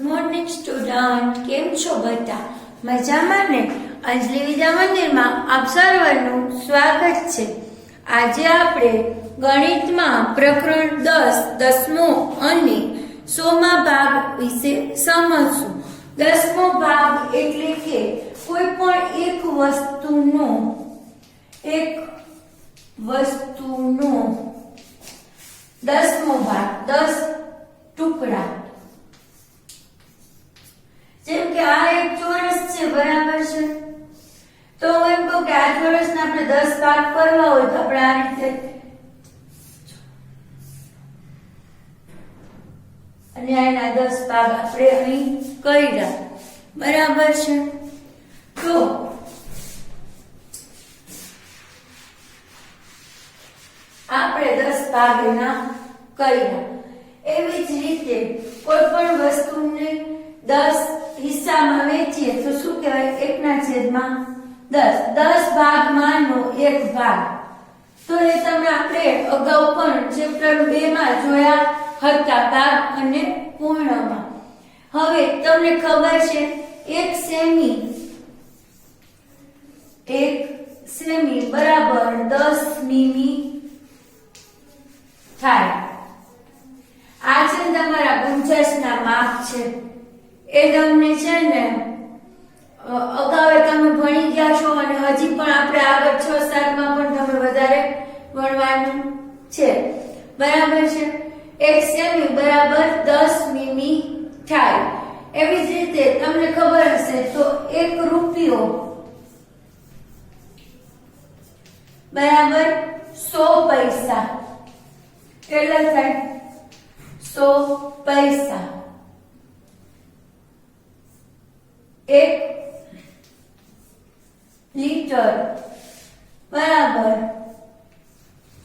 Morning student, કેમ છો બધા? મજામાં ને? અંજલિ વિદ્યા મંદિરમાં આપ સર્વનું સ્વાગત છે. આજે આપણે ગણિતમાં પ્રકરણ 10 10મો અને 100મા ભાગ વિશે સમજશું. 10મો ભાગ એટલે કે કોઈ પણ એક વસ્તુનો 10મો ભાગ, 10 ટુકડા. જેમ કે આ એક ચોરસ છે, બરાબર છે? તો એમ કહું કે આ ચોરસને આપણે 10 ભાગ કરવા હોય તો આપણે આ રીતે અને આના 10 ભાગ આપણે અહીં કર્યા, બરાબર છે? તો આપણે 10 ભાગ એના કર્યા. એવી જ રીતે કોઈ પણ વસ્તુને 10 હિસ્સામાં વેચીએ તો શું કહેવાય? 1/10. 10 ભાગમાંનો 1 ભાગ. તો એ તમે આપણે અગાઉ પણ ચેપ્ટર 2 માં જોયા હતા, ભાગ અને પૂર્ણમાં. હવે તમને ખબર છે 1 સેમી બરાબર 10 મીમી થાય. આ છે તમારા 50ના માપ છે. એ તમને છે ને અગાઉ તમે ભણી ગયા છો અને હજી પણ આપણે આગળ 6-7 માં પણ તમે વધારે ભણવાનું છે, બરાબર છે? 1 સેમી બરાબર 10 મીમી થાય. એવી જ રીતે તમને ખબર હશે તો 1 રૂપિયો બરાબર 100 પૈસા. કેટલા થાય? 100 પૈસા. 1 લીટર બરાબર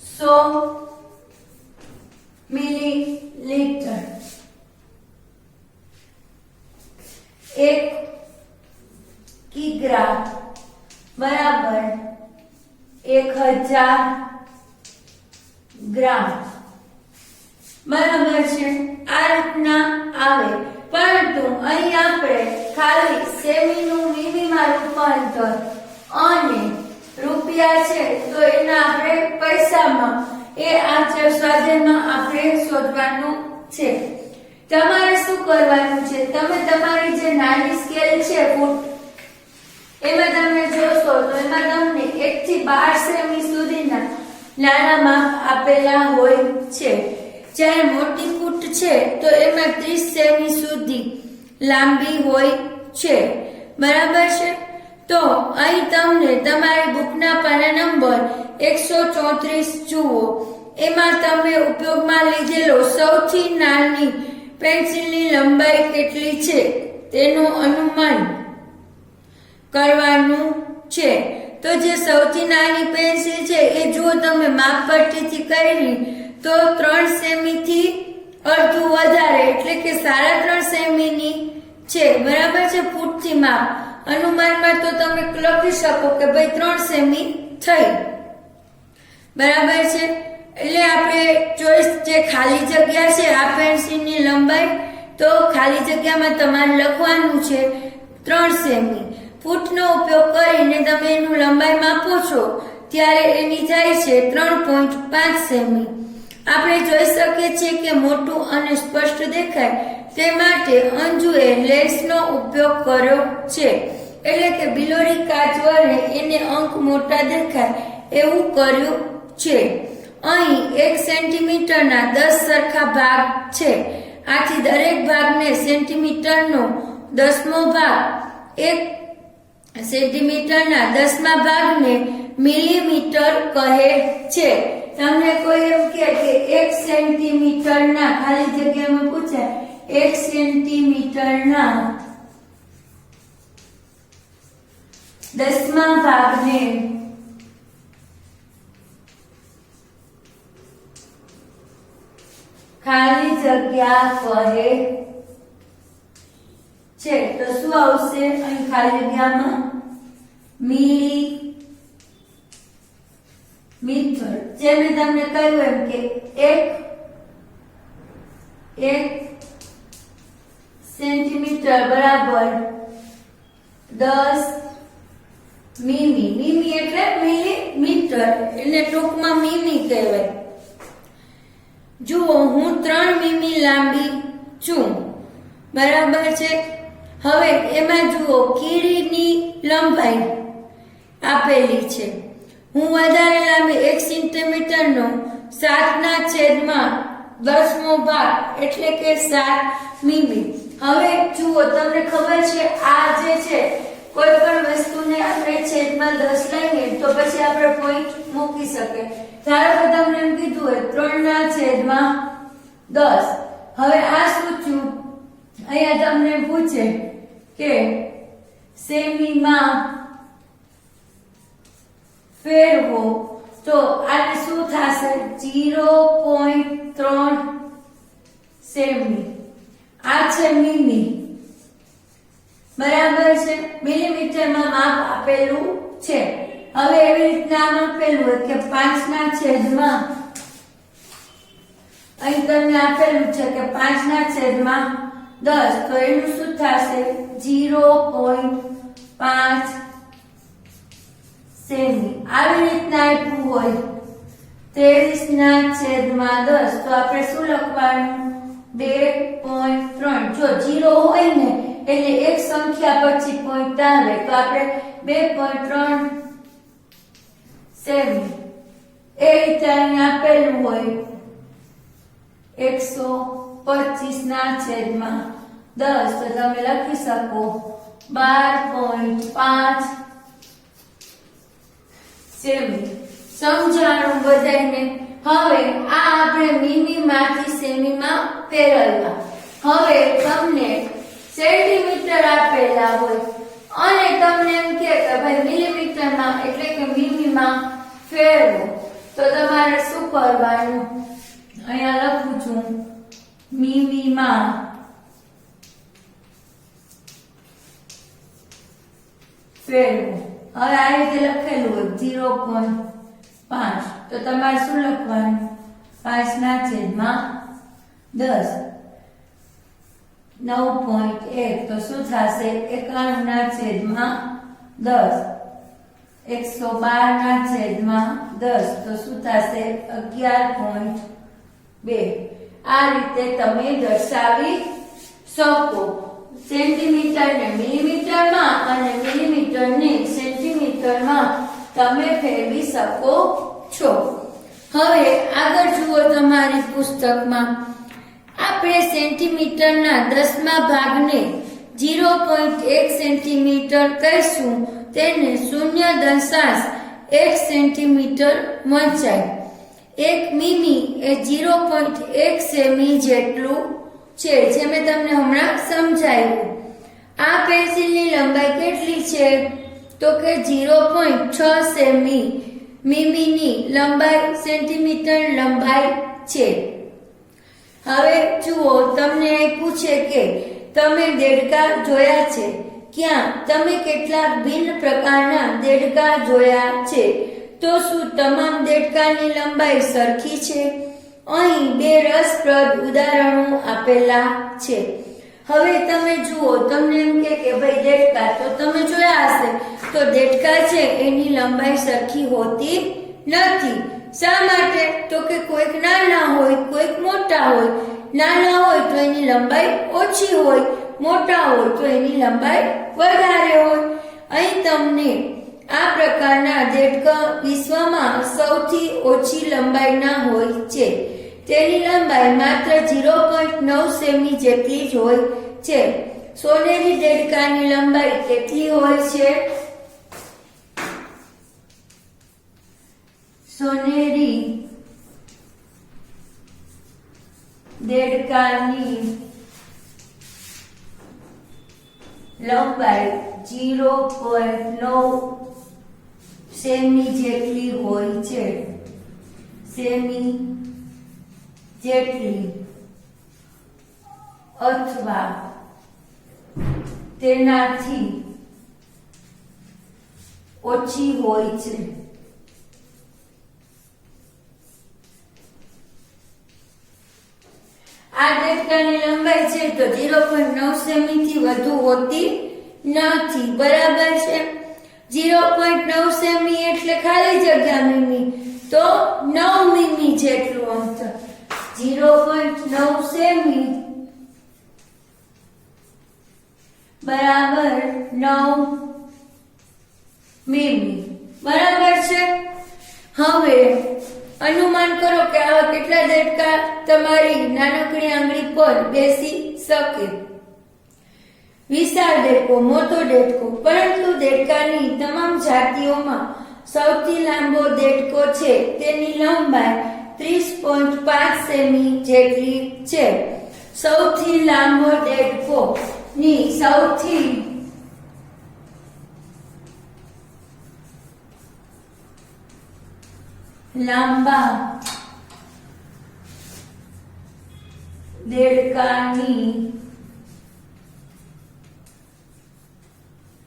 100 મિલીલીટર. 1 કિગ્રા બરાબર 1000 ગ્રામ, બરાબર છે? આ રીતના આવે. પરંતુ અહીં આપણે ખાલી સેમીનું મીમીમાં રૂપાંતર અને રૂપિયા છે તો એના આપણે પૈસામાં એ આ સ્વાધ્યાયમાં આપણે શોધવાનું છે. તમારે શું કરવાનું છે? તમે તમારી જે નાની સ્કેલ છે ફૂટ, એમાં તમે જોશો તો એમાં તમને 1 થી 12 સેમી સુધીના નાના માપ આપેલા હોય છે. જ્યારે મોટી ફૂટ છે તો એમાં 30 સેમી સુધી લાંબી હોય છે, બરાબર છે? તો અહીં તમને તમારી બુકના પાના નંબર 134 જુઓ. એમાં તમે ઉપયોગમાં લીધેલો સૌથી નાની પેન્સિલની લંબાઈ કેટલી છે તેનું અનુમાન કરવાનું છે. તો જે સૌથી નાની પેન્સિલ છે એ જો તમે માપપટ્ટીથી કરી તો 3 સેમી થી અડધું વધારે એટલે કે 3.5 સેમીની છે, બરાબર છે? ફૂટથી માપ અનુમાનમાં તો તમે લખી શકો કે ભાઈ 3 સેમી થઈ, બરાબર છે? એટલે આપણે ચોઈસ જે ખાલી જગ્યા છે આ પેન્સિલની લંબાઈ, તો ખાલી જગ્યામાં તમારે લખવાનું છે 3 સેમી. ફૂટનો ઉપયોગ કરીને તમે એનું લંબાઈ માપો છો ત્યારે એની થાય છે 3.5 સેમી. આપણે જોઈ શકીએ છીએ કે મોટું અને સ્પષ્ટ દેખાય તે માટે અંજુએ લેન્સનો ઉપયોગ કર્યો છે, એટલે કે બિલોરી કાચ વડે એને અંક મોટા દેખાય એવું કર્યું છે. અહીં 1 સેન્ટીમીટરના 10 સરખા ભાગ છે. આથી દરેક ભાગને સેન્ટીમીટરનો 10મો ભાગ, 1 સેન્ટીમીટરના 10મા ભાગને મિલીમીટર કહે છે. તમને કોઈ એમ કહે કે 1 સેન્ટીમીટરના, ખાલી જગ્યામાં પૂછાય, 1 સેન્ટીમીટરના 10મા ભાગને ખાલી જગ્યા કહે છે. તો શું આવશે અહીં ખાલી જગ્યામાં? મિલીમીટર. જે મેં તમને કહ્યું એમ કે 1 સેન્ટીમીટર બરાબર 10 મીમી. મીમી એટલે મિલીમીટર, એટલે ટૂંકમાં મીમી કહેવાય. જુઓ, હું 3 મીમી લાંબી છું, બરાબર છે. હવે એમાં જુઓ, કીડીની લંબાઈ આપેલી છે. હું વધારે લાંબી 1 સેન્ટીમીટરનો 7/10 ભાગ એટલે કે 7 મીમી. હવે જુઓ, તમને ખબર છે આ જે છે કોઈ પણ વસ્તુને આપણે છેદમાં 10 લઈએ તો પછી આપણે પોઈન્ટ મૂકી શકીએ. ધારો કે તમને એમ કીધું હોય 3/10. હવે આ શું થયું? અહીંયા તમને પૂછે કે સેમીમાં ફેરવો તો આને શું થશે? 0.3 સેમી. આ છે મીમી, બરાબર છે. મિલીમીટરમાં માપ આપેલું છે. હવે એવી રીતના આમ આપેલું હોય કે 5/10. અહીં તમને આપેલું છે કે 5/10, તો એનું શું થશે? 0.5 સેમી. આવી રીતના આપ્યું હોય 23/10, તો આપણે શું લખવાનું? 2.3. જો 0 હોય ને એટલે એક સંખ્યા પછી પોઈન્ટ આવે, તો આપણે 2.3 સેમી. એ રીતે અહીં આપેલું હોય 125/10, તો તમે લખી શકો 12.5 સેમી. સમજાણું બધાને? હવે આ આપણે મીમી માંથી સેમીમાં ફેરવ્યા. હવે તમને સેન્ટીમીટર આપેલા હોય અને તમને એમ કે ભાઈ મિલીમીટરમાં એટલે કે મીમીમાં ફેરવો, તો તમારે શું કરવાનું? અહીંયા લખું છું મીમીમાં ફેરવો. હવે આ રીતે લખેલું હોય 0.5, તો તમારે શું લખવાનું? 5/10. 9.1, તો શું થશે? 91/10. 112/10, તો શું થશે? 11.2. આ રીતે તમે દર્શાવી શકો. સેન્ટીમીટરને મિલીમીટરમાં અને મિલીમીટરને સેન્ટીમીટરમાં તમે ફેરવી શકો છો. હવે આગળ જુઓ, તમારી પુસ્તકમાં આપણે સેન્ટીમીટરના 10મા ભાગને 0.1 સેન્ટીમીટર કહીશું. તેને 0.1 સેન્ટીમીટર વંચાય. 1 મીમી એ 0.1 સેમી જેટલું છે, જે મેં તમને હમણાં સમજાવ્યું. આ પેન્સિલની લંબાઈ કેટલી છે? તો કે 0.6 સેમી. મીમીની લંબાઈ સેન્ટીમીટર લંબાઈ છે. હવે જુઓ, તમને પૂછે કે તમે દેડકા જોયા છે. ક્યાં? તમે કેટલાક ભિન્ન પ્રકારના દેડકા જોયા છે. તો શું તમામ દેડકાની લંબાઈ સરખી છે? અહીં 2 રસપ્રદ ઉદાહરણો આપેલા છે. હવે તમે જુઓ, તમને એમ કે ભાઈ દેડકા તો તમે જોયા હશે, તો દેડકા છે એની લંબાઈ સરખી હોતી નથી. શા માટે? તો કે કોઈક નાના હોય, કોઈક મોટા હોય. નાના હોય તો એની લંબાઈ ઓછી હોય, મોટા હોય તો એની લંબાઈ વધારે હોય. અહીં તમને આ પ્રકારના દેડકા વિશ્વમાં સૌથી ઓછી લંબાઈના હોય છે. તેની લંબાઈ માત્ર 0.9 સેમી જેટલી જ હોય છે. સોનેરી દેડકાની લંબાઈ કેટલી હોય છે? સોનેરી દેડકાની લંબાઈ 0.9 સેમી જેટલી હોય છે. સેમી જેટલી અથવા તેનાથી ઓછી હોય છે. આ દેડકાની લંબાઈ છે તો 0.9 સેમી થી વધુ હોતી નથી, બરાબર છે। 0.9 સેમી એટલે ખાલી જગ્યા મીમી, તો 9 મીમી જેટલું અંતર। 0.9 સેમી બરાબર 9 મીમી, બરાબર છે। હવે અનુમાન કરો કે આવા કેટલા દેડકા તમારી નાનકડી આંગળી પર બેસી શકે। વિશાળ દેડકો, મોટો દેડકો, પરંતુ દેડકાની તમામ જાતિઓમાં સૌથી લાંબો દેડકો છે તેની લંબાઈ 30.5 સેમી જેટલી છે। સૌથી લાંબો દેડકો ની સૌથી લાંબા દેડકાની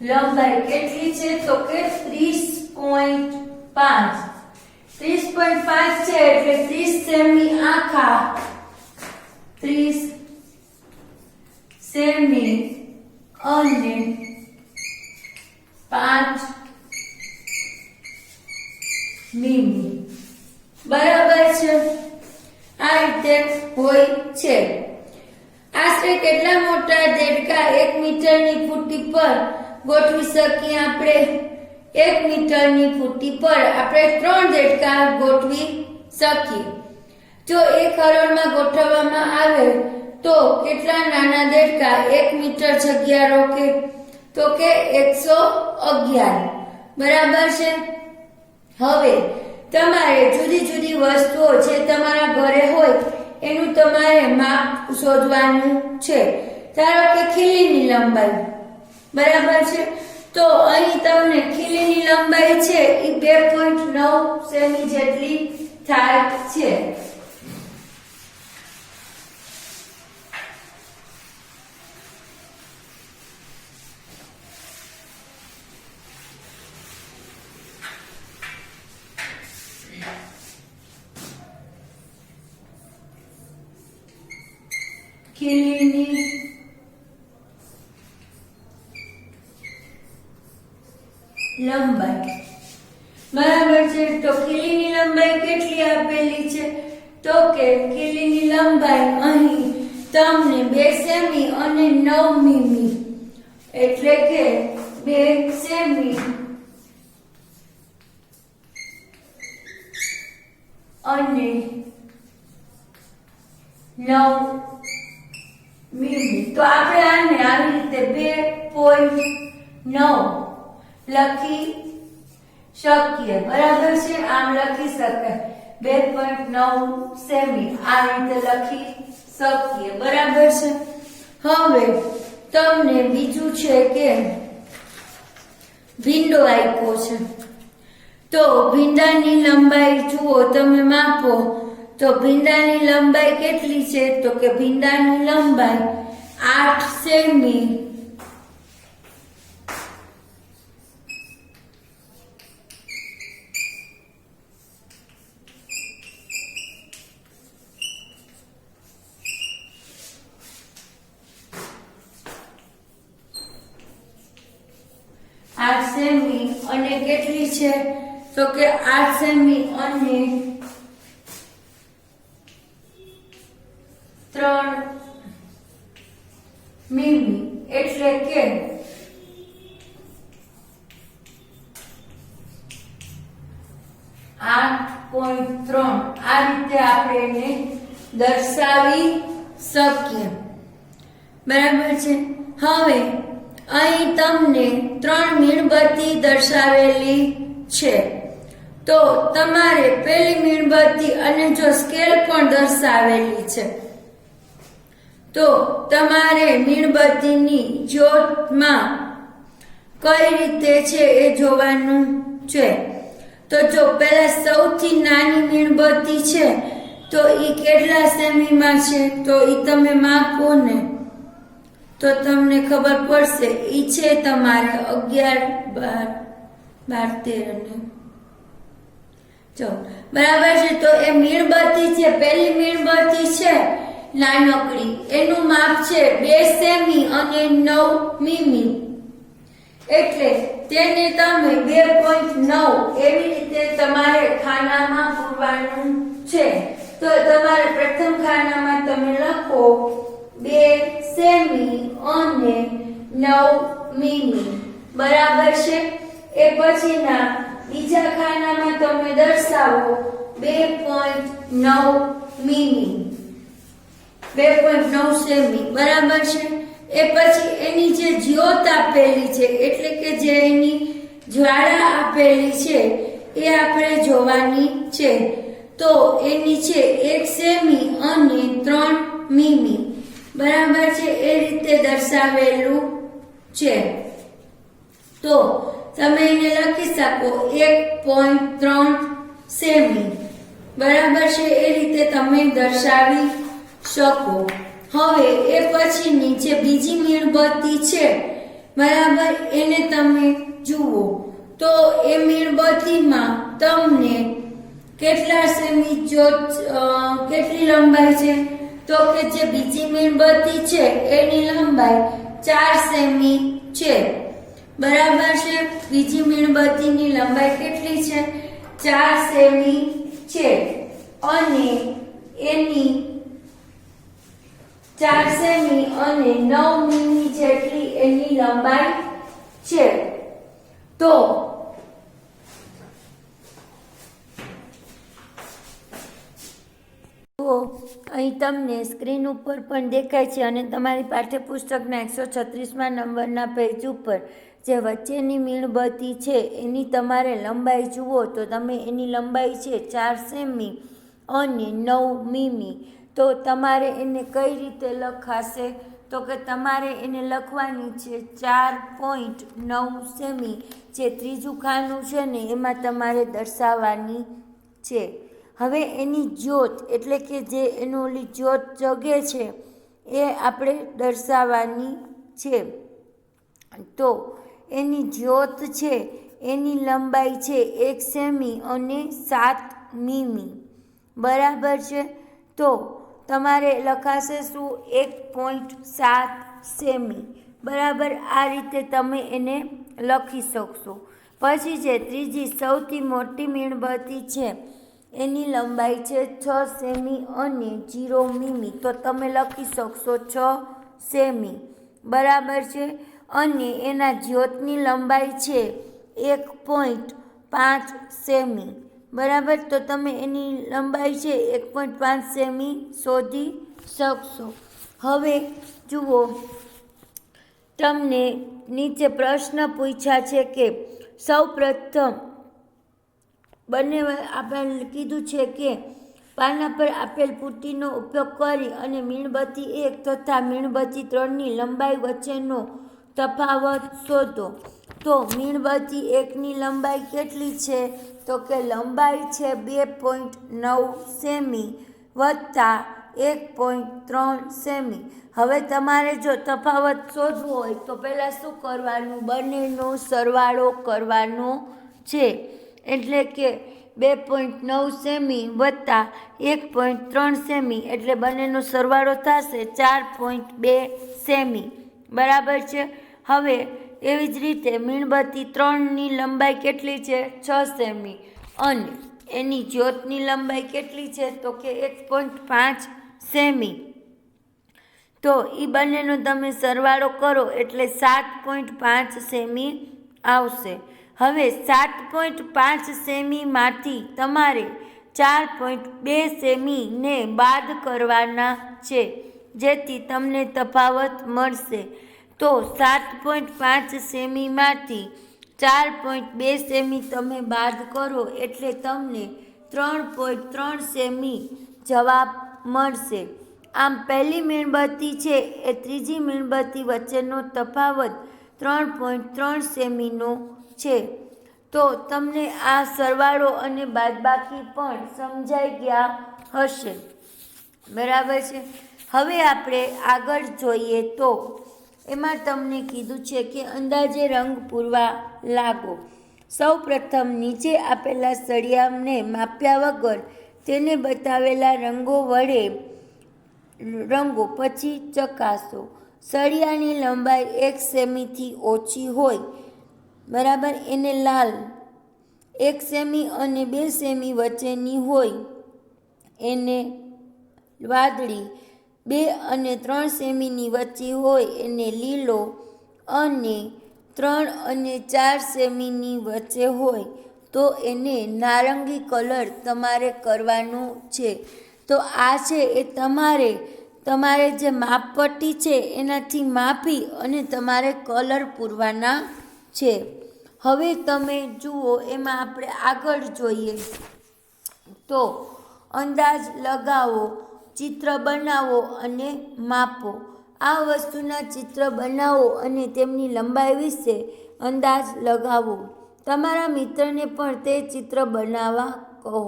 લંબાઈ કેટલી છે તો કે 30.5 છે એટલે 30 સેમી આખા, 30 સેમી અને 5 મીમી, બરાબર છે। આ રીતે હોય છે। આશરે કેટલા મોટા દેડકા 1 મીટરની ફૂટી પર ગોઠવી શકીએ આપણે? 1 મીટરની ફૂટી પર આપણે 3 દેડકા ગોઠવી શકીએ। જો 1 હરોળમાં ગોઠવવામાં આવે તો કેટલા નાના દેડકા 1 મીટર જગ્યા રોકે? તો કે 111, બરાબર છે। હવે તમારે જુદી જુદી વસ્તુઓ જે તમારા ઘરે હોય એનું તમારે માપ શોધવાનું છે। ધારો કે ખીલીની લંબાઈ, બરાબર છે, તો અહીં તમને ખીલીની લંબાઈ છે એ 2.9 સેમી જેટલી થાય છે। ખીલીની લંબાઈ, બરાબર છે। તો ખીલીની લંબાઈ કેટલી આપેલી છે તો કે ખીલીની લંબાઈ અહીં તમને 2 સેમી અને 9 મીમી એટલે કે 2 સેમી અને 9 મીમી, તો આપણે આને આવી રીતે 2.9 લખી શકીએ, બરાબર છે। આમ લખી શકાય 2.9 સેમી આ રીતે લખી શકીએ, બરાબર છે। હવે તમને બીજું છે કે ભીંડો આપ્યો છે, તો ભીંડાની લંબાઈ જુઓ, તમે માપો તો ભીંડાની લંબાઈ કેટલી છે તો કે ભીંડાની લંબાઈ 8 સેમી અને કેટલી છે તો કે 8 સેમી અને 3 મીમી એટલે કે 8.3 આ રીતે આપણે એને દર્શાવી શકીએ, બરાબર છે। હવે અહીં તમને 3 મીણબત્તી દર્શાવેલી છે, તો તમારે પેલી મીણબત્તી અને જો સ્કેલ પણ દર્શાવેલી છે તો તમારે મીણબત્તીની જ્યોતમાં કઈ રીતે છે એ જોવાનું છે। તો જો પહેલા સૌથી નાની મીણબત્તી છે તો ઈ કેટલા સેમીમાં છે તો ઈ તમે માપો ને તો તમને ખબર પડશે। ઈ છે તમારે 11, 12, 13 અને જો બરાબર છે। તો એ મીણબત્તી છે, પહેલી મીણબત્તી છે નાનકડી, એનું માપ છે 2 સેમી અને 9 મીમી, એટલે તેને તમે 2.9 એવી રીતે તમારે ખાનામાં પૂરવાનું છે. તો તમારે પ્રથમ ખાનામાં તમે લખો 2 સેમી અને 9 મીમી, બરાબર છે. એ પછીના બીજા ખાનામાં તમે દર્શાવો 2.9 મીમી, 2.9 સેમી, બરાબર છે. એ પછી એની જે જ્યોત આપેલી છે એટલે કે જે એની જ્વાળા આપેલી છે એ આપણે જોવાની છે. તો એની છે 1 સેમી અને 3 મીમી, બરાબર છે. એ રીતે દર્શાવેલું છે. તો તમે એને લખી શકો 1.3 સેમી, બરાબર છે. એ રીતે તમે દર્શાવી શકો. હવે એ પછીની જે બીજી મીણબત્તી છે, બરાબર, એને તમે જુઓ તો એ મીણબત્તીમાં તમને કેટલા સેમી કેટલી લંબાઈ છે, તો કે જે બીજી મીણબત્તી છે એની લંબાઈ 4 સેમી છે, બરાબર છે. બીજી મીણબત્તીની લંબાઈ કેટલી છે? 4 સેમી છે અને એની 4 સેમી અને 9 મીમી જેટલી એની લંબાઈ છે. તો અહીં તમને સ્ક્રીન ઉપર પણ દેખાય છે અને તમારી પાઠ્યપુસ્તકના 136મા નંબરના પેજ ઉપર જે વચ્ચેની મીણબત્તી છે એની તમારે લંબાઈ જુઓ તો તમે એની લંબાઈ છે 4 સેમી અને 9 મીમી. તો તમારે એને કઈ રીતે લખાશે? તો કે તમારે એને લખવાની છે 4.9 સેમી, જે ત્રીજું ખાનું છે ને એમાં તમારે દર્શાવવાની છે. હવે એની જ્યોત એટલે કે જે એનો ઓલી જ્યોત જગે છે એ આપણે દર્શાવવાની છે. તો એની જ્યોત છે એની લંબાઈ છે 1 સેમી અને 7 મીમી, બરાબર છે. તો તમારે લખાશે શું? 1.7 સેમી, બરાબર. આ રીતે તમે એને લખી શકશો. પછી જે ત્રીજી સૌથી મોટી મીણબત્તી છે એની લંબાઈ છે 6 સેમી અને 0 મીમી, તો તમે લખી શકશો 6 સેમી, બરાબર છે. અને એના જ્યોતની લંબાઈ છે 1.5 સેમી, બરાબર. તો તમે એની લંબાઈ છે 1.5 સેમી શોધી શકશો. હવે જુઓ, તમને નીચે પ્રશ્ન પૂછ્યા છે કે સૌ પ્રથમ બંને આપણે કીધું છે કે પાના પર આપેલ પૂર્તિનો ઉપયોગ કરી અને મીણબત્તી 1 તથા મીણબત્તી 3ની લંબાઈ વચ્ચેનો તફાવત શોધો. તો મીણબત્તી 1ની લંબાઈ કેટલી છે? તો કે લંબાઈ છે 2.9 સેમી વત્તા 1.3 સેમી. હવે તમારે જો તફાવત શોધવો હોય તો પહેલાં શું કરવાનું? બંનેનો સરવાળો કરવાનો છે. એટલે કે 2.9 સેમી વત્તા 1.3 સેમી એટલે બંનેનો સરવાળો થશે 4.2 સેમી, બરાબર છે. હવે એવી જ રીતે મીણબત્તી 3ની લંબાઈ કેટલી છે? 6 સેમી અને એની જ્યોતની લંબાઈ કેટલી છે? તો કે 1.5 સેમી. તો એ બંનેનો તમે સરવાળો કરો એટલે 7.5 સેમી આવશે. હવે 7.5 સેમીમાંથી તમારે 4.2 સેમીને બાદ કરવાના છે, જેથી તમને તફાવત મળશે. તો 7.5 સેમીમાંથી 4.2 સેમી તમે બાદ કરો એટલે તમને 3.3 સેમી જવાબ મળશે. આમ પહેલી મીણબત્તી છે એ ત્રીજી મીણબત્તી વચ્ચેનો તફાવત 3.3 સેમીનો છે. તો તમને આ સરવાળો અને બાદબાકી પણ સમજાઈ ગયા હશે, બરાબર છે. હવે આપણે આગળ જોઈએ તો એમાં તમને કીધું છે કે અંદાજે રંગ પૂરવા લાગો. સૌ પ્રથમ નીચે આપેલા સળિયાને માપ્યા વગર તેને બતાવેલા રંગો વડે રંગો પછી ચકાસો. સળિયાની લંબાઈ 1 સેમીથી ઓછી હોય, બરાબર, એને લાલ. 1 સેમી અને 2 સેમી વચ્ચેની હોય એને વાદળી. 2 અને 3 સેમીની વચ્ચે હોય એને લીલો, અને 3 અને 4 સેમીની વચ્ચે હોય તો એને નારંગી કલર તમારે કરવાનું છે. તો આ છે એ તમારે જે માપપટ્ટી છે એનાથી માપી અને તમારે કલર પૂરવાના છે. હવે તમે જુઓ, એમાં આપણે આગળ જોઈએ તો અંદાજ લગાવો, ચિત્ર બનાવો અને માપો. આ વસ્તુના ચિત્ર બનાવો અને તેમની લંબાઈ વિશે અંદાજ લગાવો. તમારા મિત્રને પણ તે ચિત્ર બનાવવા કહો.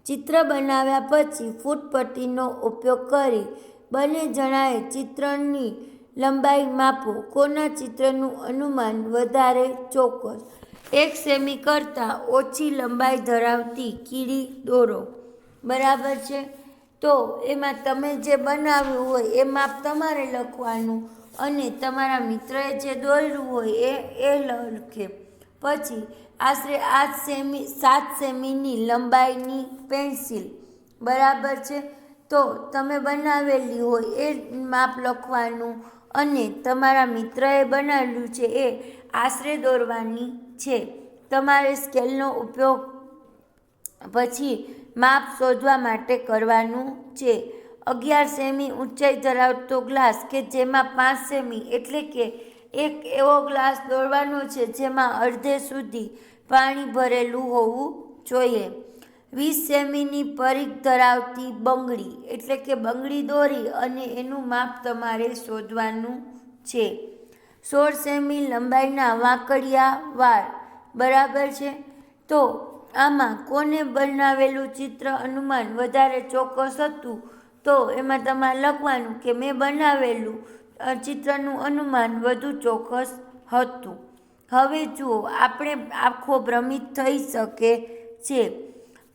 ચિત્ર બનાવ્યા પછી ફૂટપટ્ટીનો ઉપયોગ કરી બંને જણાએ ચિત્રની લંબાઈ માપો. કોના ચિત્રનું અનુમાન વધારે ચોક્કસ. 1 સેમી કરતાં ઓછી લંબાઈ ધરાવતી કીડી દોરો. બરાબર છે. તો એમાં તમે જે બનાવ્યું હોય એ માપ તમારે લખવાનું અને તમારા મિત્રએ જે દોર્યું હોય એ લખે. પછી આશરે 7 સેમીની લંબાઈની પેન્સિલ. બરાબર છે. તો તમે બનાવેલી હોય એ માપ લખવાનું અને તમારા મિત્રએ બનાવેલું છે એ આશરે દોરવાની છે. તમારે સ્કેલનો ઉપયોગ પછી માપ શોધવા માટે કરવાનું છે. 11 સેમી ઊંચાઈ ધરાવતો ગ્લાસ કે જેમાં 5 સેમી એટલે કે એક એવો ગ્લાસ દોરવાનો છે જેમાં અડધે સુધી પાણી ભરેલું હોવું જોઈએ. 20 સેમીની પરિઘ ધરાવતી બંગડી એટલે કે બંગડી દોરી અને એનું માપ તમારે શોધવાનું છે. 16 સેમી લંબાઈના વાંકડિયા વાળ. બરાબર છે. તો આમાં કોને બનાવેલું ચિત્ર અનુમાન વધારે ચોક્કસ હતું, તો એમાં તમારે લખવાનું કે મેં બનાવેલું ચિત્રનું અનુમાન વધુ ચોક્કસ હતું. હવે જુઓ, આપણે આખો ભ્રમિત થઈ શકે છે.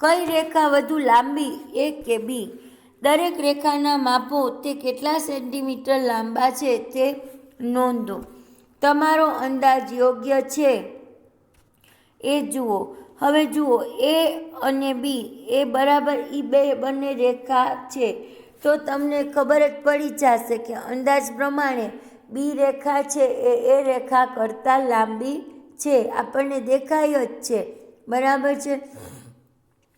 કઈ રેખા વધુ લાંબી, A કે B? દરેક રેખાના માપો તે કેટલા સેન્ટીમીટર લાંબા છે તે નોંધો. તમારો અંદાજ યોગ્ય છે એ જુઓ. હવે જુઓ, A અને B એ બરાબર બંને રેખા છે. તો તમને ખબર જ પડી જશે કે અંદાજ પ્રમાણે B રેખા છે એ રેખા કરતાં લાંબી છે. આપણને દેખાય જ છે. બરાબર છે.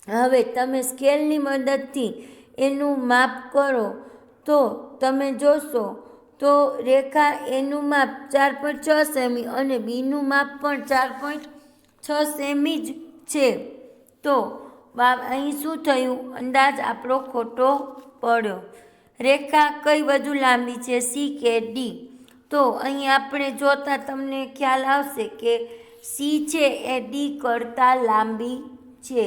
હવે તમે સ્કેલની મદદથી એનું માપ કરો તો તમે જોશો તો રેખા એનું માપ 4.6 સેમી અને બીનું માપ પણ 4.6 સેમી જ છે. તો અહીં શું થયું? અંદાજ આપણો ખોટો પડ્યો. રેખા કઈ વધુ લાંબી છે, C કે D? તો અહીં આપણે જોતા તમને ખ્યાલ આવશે કે C છે એ D કરતાં લાંબી છે.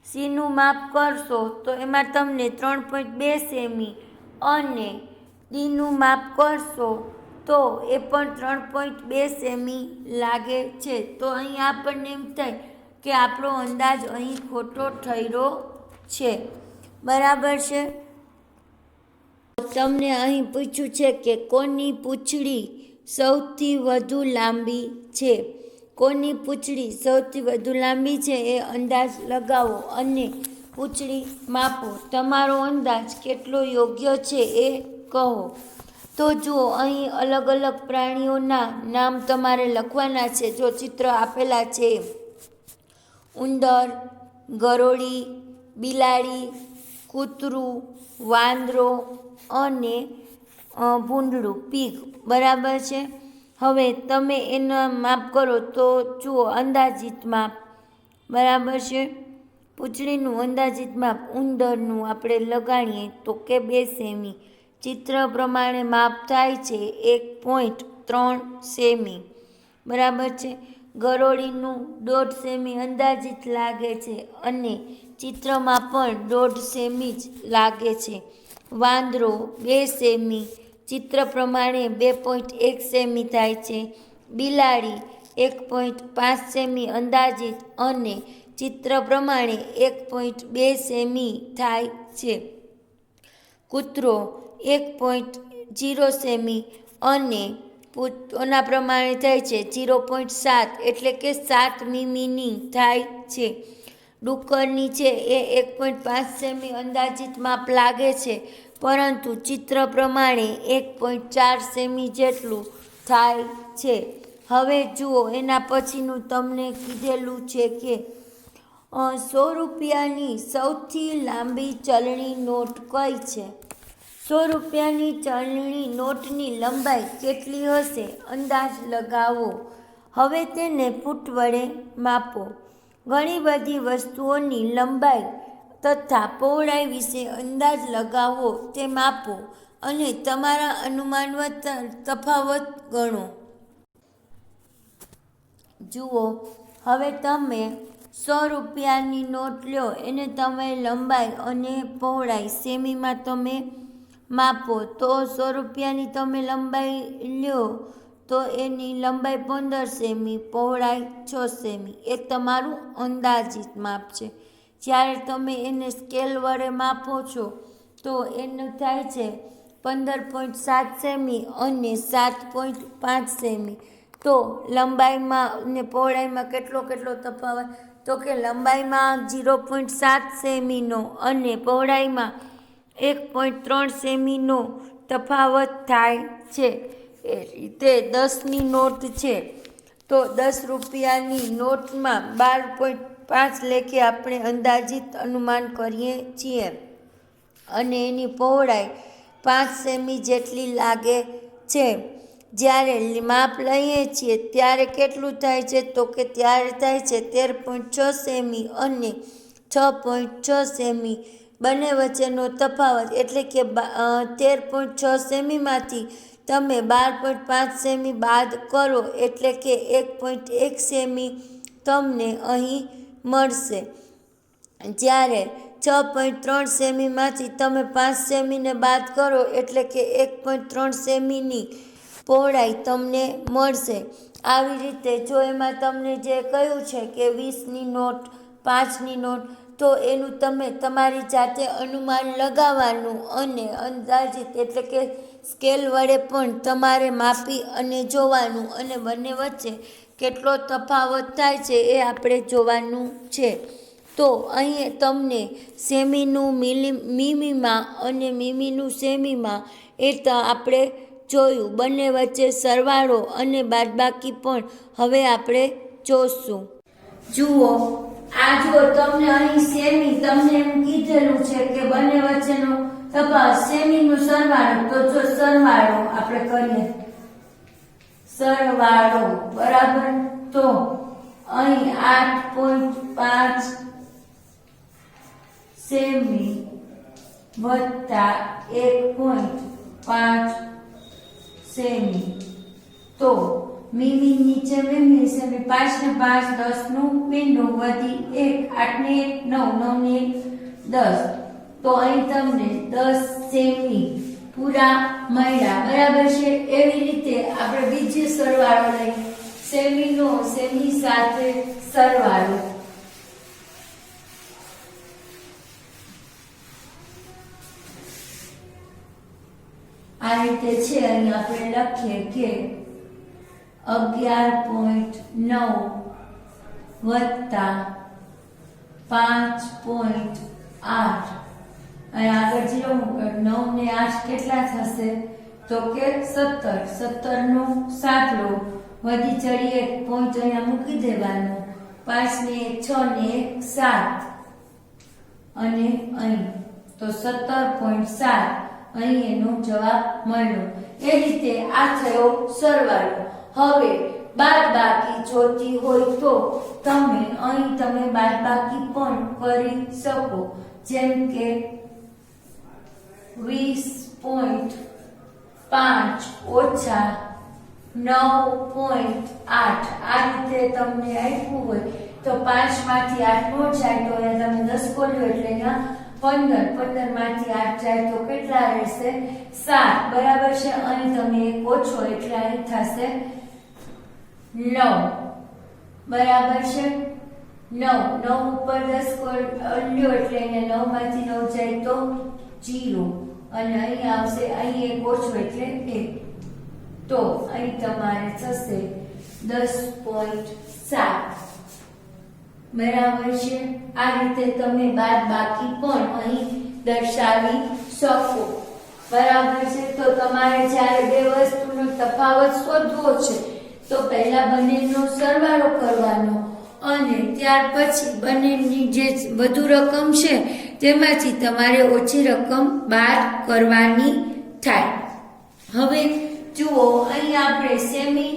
સીનું માપ કરશો તો એમાં તમને 3.2 સેમી અને ડીનું માપ કરશો તો એ પણ 3.2 સેમી લાગે છે. તો અહીં આપણને એમ થાય કે આપણો અંદાજ અહીં ખોટો ઠર્યો છે. બરાબર છે. તમને અહીં પૂછ્યું છે કે કોની પૂંછડી સૌથી વધુ લાંબી છે? કોની પૂંછડી સૌથી વધુ લાંબી છે એ અંદાજ લગાવો અને પૂંછડી માપો. તમારો અંદાજ કેટલો યોગ્ય છે એ કહો. તો જુઓ, અહીં અલગ અલગ પ્રાણીઓના નામ તમારે લખવાના છે. જો ચિત્ર આપેલા છે: ઉંદર, ગરોળી, બિલાડી, કૂતરું, વાંદરો અને ભૂંડળું, પીગ. બરાબર છે. હવે તમે એના માપ કરો તો જુઓ, અંદાજિત માપ. બરાબર છે. પૂંછડીનું અંદાજિત માપ ઉંદરનું આપણે લગાડીએ તો કે 2 સેમી. ચિત્ર પ્રમાણે માપ થાય છે 1.3 સેમી. બરાબર છે. ગરોળીનું 1.5 સેમી અંદાજિત લાગે છે અને ચિત્રમાં પણ 1.5 સેમી જ લાગે છે. વાંદરો 2 સેમી, ચિત્ર પ્રમાણે 2.1 સેમી થાય છે. બિલાડી 1.5 સેમી અંદાજિત અને ચિત્ર પ્રમાણે 1.2 સેમી થાય છે. કૂતરો 1.0 સેમી અને એના પ્રમાણે થાય છે 0.7 એટલે કે 7 મીમીની થાય છે. ડુક્કરની છે એ 1.5 સેમી અંદાજિત માપ લાગે છે, પરંતુ ચિત્ર પ્રમાણે 1.4 સેમી જેટલું થાય છે. હવે જુઓ, એના પછીનું તમને કીધેલું છે કે 100 રૂપિયાની સૌથી લાંબી ચલણી નોટ કઈ છે? 100 રૂપિયાની ચલણી નોટની લંબાઈ કેટલી હશે? અંદાજ લગાવો. હવે તેને ફૂટ વડે માપો. ઘણી બધી વસ્તુઓની લંબાઈ તથા પહોળાઈ વિશે અંદાજ લગાવો, તે માપો અને તમારા અનુમાન તફાવત ગણો. જુઓ, હવે તમે 100 રૂપિયાની નોટ લો, એને તમે લંબાઈ અને પહોળાઈ સેમીમાં તમે માપો. તો 100 રૂપિયાની તમે લંબાઈ લો તો એની લંબાઈ 15 સેમી, પહોળાઈ 6 સેમી. એ તમારું અંદાજિત માપ છે. જ્યારે તમે એને સ્કેલ વડે માપો છો તો એનું થાય છે 15.7 સેમી અને 7.5 સેમી. તો લંબાઈમાં અને પહોળાઈમાં કેટલો તફાવત? તો કે લંબાઈમાં 0.7 સેમીનો અને પહોળાઈમાં 1.3 સેમીનો તફાવત થાય છે. એ રીતે 10ની નોટ છે તો 10 રૂપિયાની નોટમાં 12.5 લેખે આપણે અંદાજિત અનુમાન કરીએ છીએ અને એની પહોળાઈ 5 સેમી જેટલી લાગે છે. જ્યારે માપ લઈએ છીએ ત્યારે કેટલું થાય છે? તો કે ત્યારે થાય છે 13.6 સેમી અને 6.6 સેમી. બંને વચ્ચેનો તફાવત એટલે કે 13.6 સેમીમાંથી તમે 12.5 સેમી બાદ કરો એટલે કે 1.1 સેમી તમને અહીં મળશે. જ્યારે 6.3 સેમીમાંથી તમે 5 સેમીને બાદ કરો એટલે કે 1.3 સેમીની પહોળાઈ તમને મળશે. આવી રીતે જો એમાં તમને જે કહ્યું છે કે 20ની નોટ, 5ની નોટ, તો એનું તમે તમારી જાતે અનુમાન લગાવવાનું અને અંદાજિત એટલે કે સ્કેલ વડે પણ તમારે માપી અને જોવાનું અને બંને વચ્ચે કેટલો તફાવત થાય છે એ આપણે જોવાનું છે. તો અહીં તમને સેમીનું મીમીમાં અને મીમીનું સેમીમાં એ તો આપણે જોયું. બંને વચ્ચે સરવાળો અને બાદબાકી પણ હવે આપણે જોશું. જુઓ, આ જો તમને અહીં સેમી તમને એમ કીધેલું છે કે બંને વચ્ચેનો તફાવત સેમીનો સરવાળો. તો જો સરવાળો આપણે કરીએ, સરવાળો બરાબર. તો અહીં 8.5 સેમી વત્તા 1.5 સેમી. તો મીમી નીચે મીમી સેમી, 5 ને 5 10 નું મીંડું વધી 1, 8 ને 1 9, 9 ને 1 10. તો અહીં તમને 10 સેમી પૂરા મળ્યા, બરાબર છે. એવી રીતે આપણે બીજી સરવાળો લઈએ, સેમીનો સેમી સાથે સરવાળો. આ રીતે છે. અહીં આપણે લખીએ કે 11.9 વત્તા 5.8. અહીં આગળ 9 ને 8 કેટલા થશે? તો કે 17. 17 નો 7 લો, વધી ચડી 1 પોઈન્ટ અહીંયા મૂકી દેવાનો. 5 ને 1 6 ને 1 7 અને અહીં તો 17.7. અહીં એનો જવાબ મળ્યો. એ રીતે આ થયો સરવાળો. હવે બાદબાકી જોતી હોય તો તમે અહીં બાદબાકી પણ કરી શકો. જેમ કે 20.5 ઓછા 9.8. આ રીતે તમને આપ્યું હોય તો 5 માંથી 8 નો જાય તો અહીંયા તમે 10 ખોલ્યો એટલે અહીંયા 15. 15 માંથી 8 જાય તો કેટલા રહેશે? 7, બરાબર છે. અહીં તમે 1 ઓછો એટલે અહીં થશે 9, બરાબર છે. 9 ઉપર 10 લ્યો એટલે અહીંયા 9 માંથી 9 જાય તો 0 અને અહીં આવશે, અહીં એક ઓછો એટલે 1, તો અહીં તમારે થશે 10.7 બરાબર છે. આ રીતે તમે બાદબાકી પણ અહીં દર્શાવી શકો. બરાબર છે. તો તમારે જ્યારે બે વસ્તુનો તફાવત શોધવો છે તો પહેલા બંનેનો સરવાળો કરવાનો અને ત્યાર પછી બંનેની જે વધુ રકમ છે તેમાંથી તમારે ઓછી રકમ બાદ કરવાની થાય. હવે જુઓ, અહીં આપણે સેમી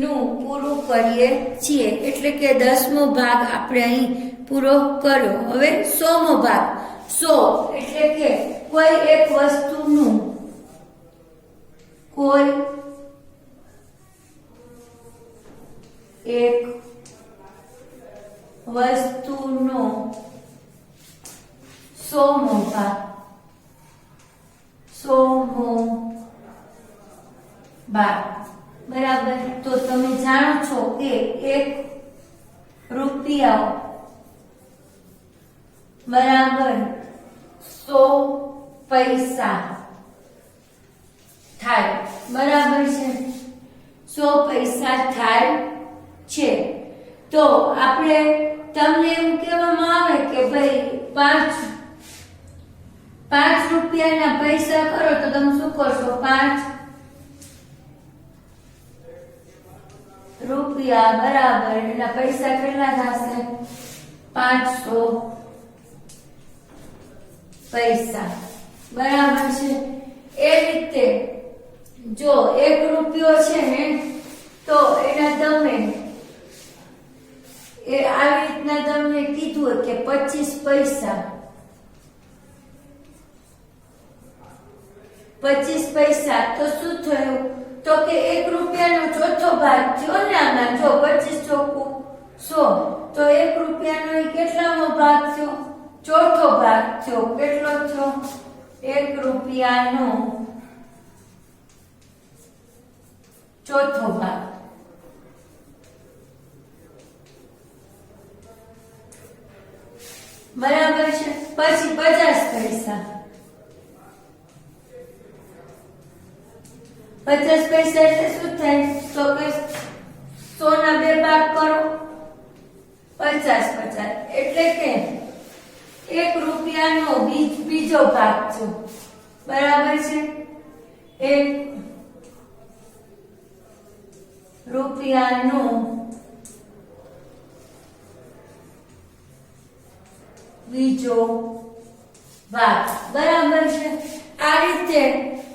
નું પૂરું કરીએ છીએ એટલે કે 10મો ભાગ આપણે અહીં પૂરો કર્યો. હવે 100મો ભાગ, 100 એટલે કે કોઈ એક વસ્તુનું નો 100મો ભાગ, 100મો ભાગ. બરાબર. તો તમે જાણો છો કે 1 રૂપિયા બરાબર 100 પૈસા થાય. બરાબર છે. 100 પૈસા થાય છે. તો આપણે તમને એમ કહેવામાં આવે કે ભાઈ 5 રૂપિયાના પૈસા કરો તો તમે શું કરશો? 5 રૂપિયા બરાબર એના પૈસા કેટલા થશે? 500 પૈસા. બરાબર છે. એ રીતે જો 1 રૂપિયો છે ને તો એના તમે આવી રીતના તમને કીધું કે 25 પૈસા, 25 પૈસા તો શું થયું? તો કે 1 રૂપિયાનો ચોથો ભાગ થયો ને આમાં. જો 25 ચોખ્ખું 100 તો 1 રૂપિયાનો કેટલામો ભાગ થયો? ચોથો ભાગ થયો. કેટલો થયો? 1 રૂપિયાનો ચોથો ભાગ. બરાબર છે. પછી 50 પૈસા, 50 પૈસા એટલે શું થાય? તો કે 100 ના 2 ભાગ કરો, 50 એટલે કે 1 રૂપિયાનો બીજો ભાગ છે. બરાબર છે. 1 રૂપિયાનો બીજો ભાગ. બરાબર છે. આ રીતે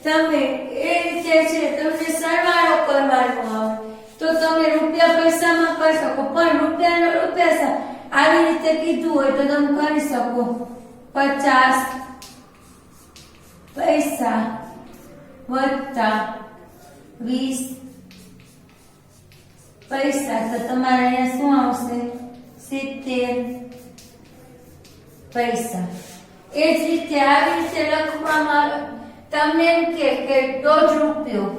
તમે એ રીતે છે તમને સરવાળો કરવાનો આવે તો તમે રૂપિયા પૈસામાં કરી શકો, પણ રૂપિયાનો રૂપિયા આવી રીતે કીધું હોય તો તમે કરી શકો. 50 પૈસા વત્તા 20 પૈસા તો તમારે અહીંયા શું આવશે? 70 પૈસા. એ જ રીતે આવી રીતે લખવામાં આવે. તમને એમ કે 1.5 રૂપિયો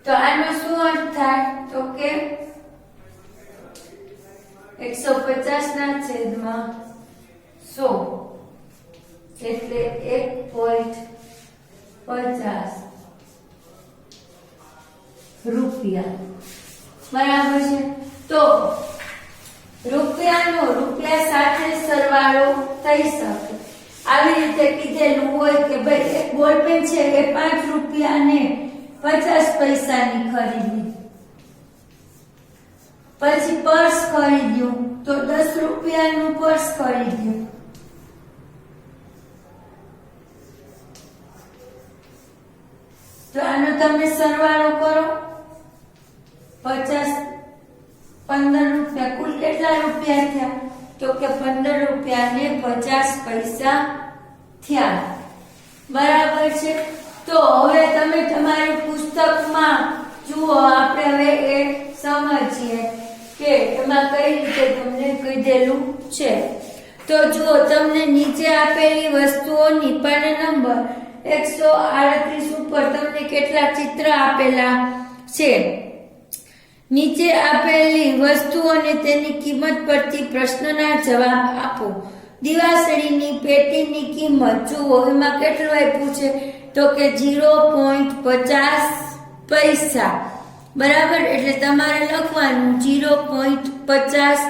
તો આનો શું અર્થ થાય? તો કે 150 ના છેદમાં 100 એટલે 1.50 રૂપિયા. બરાબર છે. તો રૂપિયાનો રૂપિયા સાથે સરવાળો થઈ શકે. આવી રીતે કીધેલું હોય કે ભાઈ એક બોલપેન છે એ 5 રૂપિયાને 50 પૈસાની ખરીદી, પછી પર્સ ખરીદ્યું તો 10 રૂપિયાનું પર્સ ખરીદ્યું. તો આનો તમે સરવાળો કરો. 50 15 રૂપિયા કુલ કેટલા રૂપિયા થયા? તો કે 15 રૂપિયાને 50 પૈસા થયા. બરાબર છે. તો હવે તમે તમારી પુસ્તકમાં જુઓ. આપણે હવે એ સમજીએ કે એમાં કઈ રીતે તમને કીધેલું છે. તો જુઓ, તમને નીચે આપેલી વસ્તુઓની પાના નંબર 138 ઉપર તમને કેટલા ચિત્ર આપેલા છે. નીચે આપેલી વસ્તુ અને તેની કિંમત પરથી પ્રશ્નના જવાબ આપો. દિવાસળીની પેટીની કિંમત જુઓ, એમાં કેટલું આપ્યું છે તો કે 0.50 પૈસા. બરાબર, એટલે તમારે લખવાનું 0.50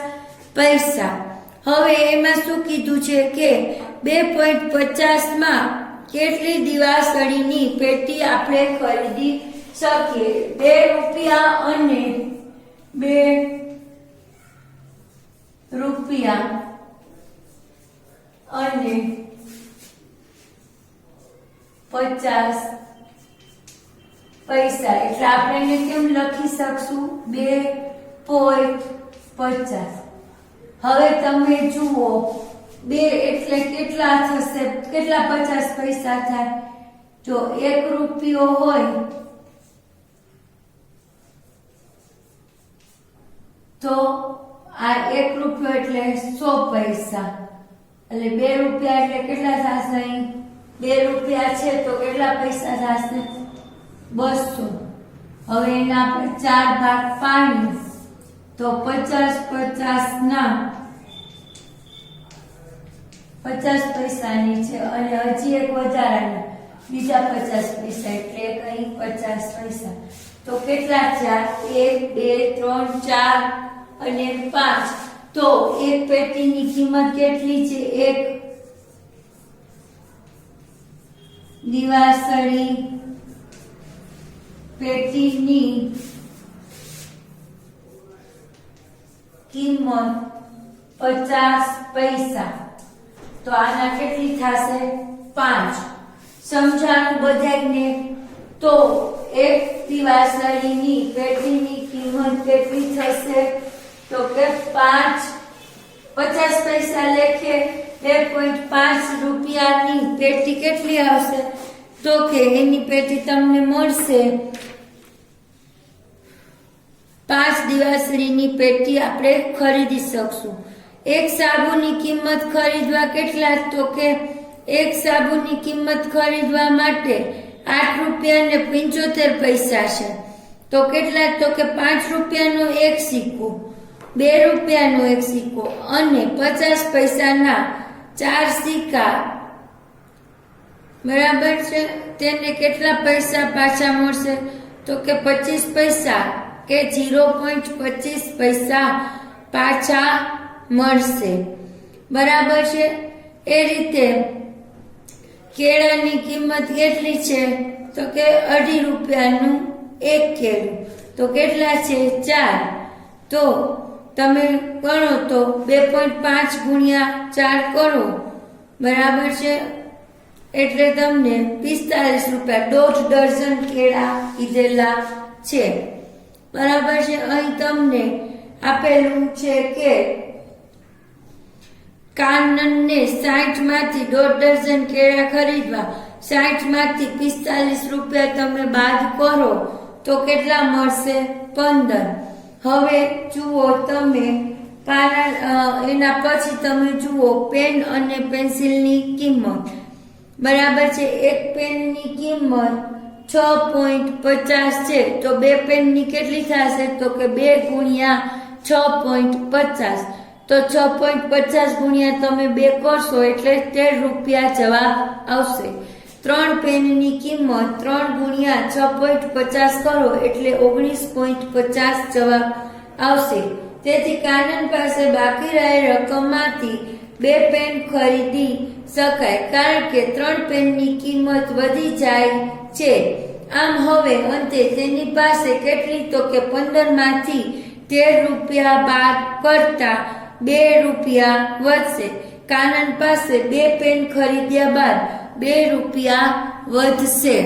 પૈસા. હવે એમાં શું કીધું છે કે 2.50 માં કેટલી દિવાસળીની પેટી આપણે ખરીદી શકીએ? 2 રૂપિયા અને 2 રૂપિયા અને 50 પૈસા. એટલે આપણે એને કેમ લખી શકશું? 2.50. હવે તમે જુઓ 2 એટલે કેટલા થશે? કેટલા 50 પૈસા થાય? જો 1 રૂપિયો હોય તો આ 1 રૂપિયો એટલે 100 પૈસા, એટલે 2 રૂપિયા એટલે કેટલા થશે? 2 રૂપિયા છે તો કેટલા પૈસા થશે? 200. હવે એના આપણે 4 ભાગ પાડીએ તો 50 ના 50 પૈસાની છે અને હજી એક વધારાના બીજા 50 પૈસા, એટલે કઈ 50 પૈસા. તો કેટલા થયા? 1 2 3 4 અને 5. તો એક પેટીની કિંમત કેટલી છે? એક દિવાસળી પેટીની કિંમત 50 પૈસા. તો આના કેટલી થશે? 5. સમજાણું બધાને? તો એક દિવાસળીની પેટીની કિંમત કેટલી થશે? તો કે 50 પૈસા લેખે 2.5 રૂપિયાની પેટી કેટલી આવશે? તો કે એની પેટી તમને મળશે 5 દિવાસળીની પેટી આપણે ખરીદી શકશું. એક સાબુની કિંમત ખરીદવા કેટલા? તો કે એક સાબુની કિંમત ખરીદવા માટે 8 રૂપિયા ને 75 પૈસા છે. તો કેટલા? તો કે 5 રૂપિયાનો એક સિક્કો, 2 રૂપિયાનો એક સિક્કો અને 50 પૈસાના 4 સિક્કા. બરાબર છે? તેને કેટલા પૈસા પાછા મળશે? તો કે 25 પૈસા કે 0.25 પૈસા પાછા મળશે. બરાબર છે? એ રીતે કેળાની કિંમત કેટલી છે? તો કે 2.5 રૂપિયાનું એક કેળું. તો કેટલા છે? 4. તો તમે ગણો તો 2.5 ગુણ્યા 4 કરો. બરાબર છે? એટલે તમને 45 રૂપિયા. 1.5 ડઝન કેળા કીધેલા છે. બરાબર છે? અહીં તમને આપેલું છે કે કાનનને 60 માંથી 1.5 ડઝન કેળા ખરીદવા 60 માંથી 45 રૂપિયા તમે બાદ કરો તો કેટલા મળશે? 15. હવે જુઓ તમે એના પછી તમે જુઓ પેન અને પેન્સિલની કિંમત. બરાબર છે? એક પેનની કિંમત 6.50 છે. તો 2 પેનની કેટલી થશે? તો કે 2 ગુણ્યા 6.50. તો 6.50 ગુણ્યા તમે 2 કરશો એટલે 13 રૂપિયા જવાબ આવશે. 3 પેનની કિંમત 3 ગુણ્યા 6.50 કરો એટલે 19.50 જવાબ આવશે. તેથી કાનન પાસે બાકી રહેલ રકમમાંથી 2 પેન ખરીદી શકાય, કારણ કે 3 પેનની કિંમત વધી જાય છે. આમ હવે અંતે તેની પાસે કેટલી? તો કે 15 માંથી 13 રૂપિયા બાદ કરતા 2 રૂપિયા વધશે. કાનન પાસે 2 પેન ખરીદ્યા બાદ 2 રૂપિયા વધશે.